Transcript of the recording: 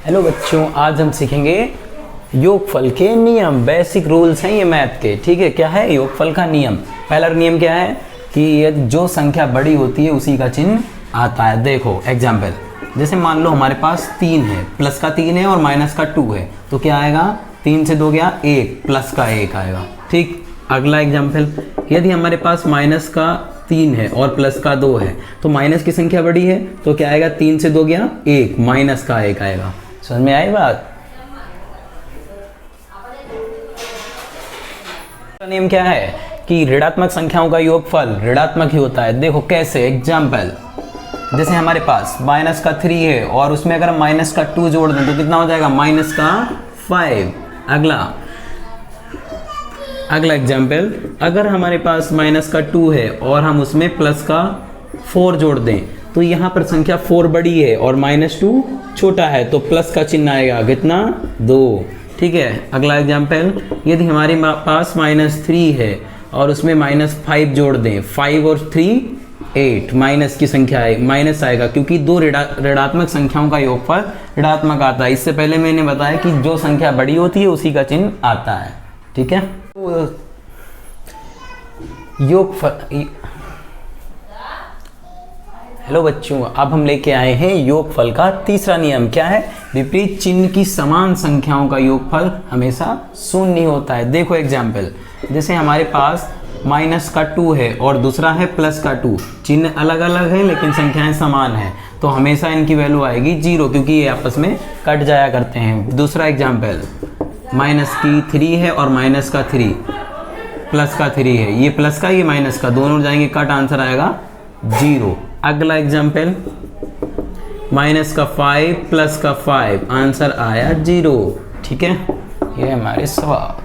Hello बच्चों, आज हम सीखेंगे योगफल के नियम। बेसिक रूल्स हैं ये मैथ के। ठीक है, क्या है योगफल का नियम? पहला नियम क्या है कि ये जो संख्या बड़ी होती है उसी का चिन्ह आता है। देखो एग्जाम्पल, जैसे मान लो हमारे पास 3 है, प्लस का 3 है और माइनस का 2 है, तो क्या आएगा? 3 से 2 गया 1, प्लस का 1 आएगा। ठीक, अगला एग्जाम्पल, यदि हमारे पास माइनस का 3 है और प्लस का 2 है, तो माइनस की संख्या बड़ी है तो क्या आएगा? 3 से 2 गया 1, माइनस का 1 आएगा। समझ में आई बात? नियम क्या है कि ऋणात्मक संख्याओं का योगफल ऋणात्मक ही होता है। देखो कैसे, एग्जाम्पल, जैसे हमारे पास माइनस का 3 है और उसमें अगर हम माइनस का 2 जोड़ दें तो कितना हो जाएगा? माइनस का 5। अगला एग्जाम्पल, अगर हमारे पास माइनस का 2 है और हम उसमें प्लस का 4 जोड़ दें तो यहाँ पर संख्या 4 बड़ी है और -2 छोटा है, तो प्लस का चिन्ह आएगा कितना? 2। ठीक है, अगला एग्जाम्पल, यदि हमारे पास -3 है और उसमें -5 जोड़ दें, 5 और 3 8, माइनस की संख्या है, माइनस आएगा क्योंकि दो ऋणात्मक संख्याओं का योगफल ऋणात्मक आता है। इससे पहले मैंने बताया कि जो संख्या बड़ी होती है उसी का चिन्ह आता है। ठीक है, योगफल। हेलो बच्चों, अब हम लेके आए हैं योगफल का तीसरा नियम। क्या है? विपरीत चिन्ह की समान संख्याओं का योगफल हमेशा शून्य होता है। देखो एग्जाम्पल, जैसे हमारे पास माइनस का 2 है और दूसरा है प्लस का 2, चिन्ह अलग अलग है लेकिन संख्याएं समान है, तो हमेशा इनकी वैल्यू आएगी 0 क्योंकि ये आपस में कट जाया करते हैं। दूसरा एग्जाम्पल, माइनस की 3 है और माइनस का 3, प्लस का 3 है, ये प्लस का ये माइनस का, दोनों जाएंगे कट, आंसर आएगा 0। अगला एग्जाम्पल, माइनस का 5 प्लस का 5, आंसर आया 0। ठीक है, ये हमारे सवाल।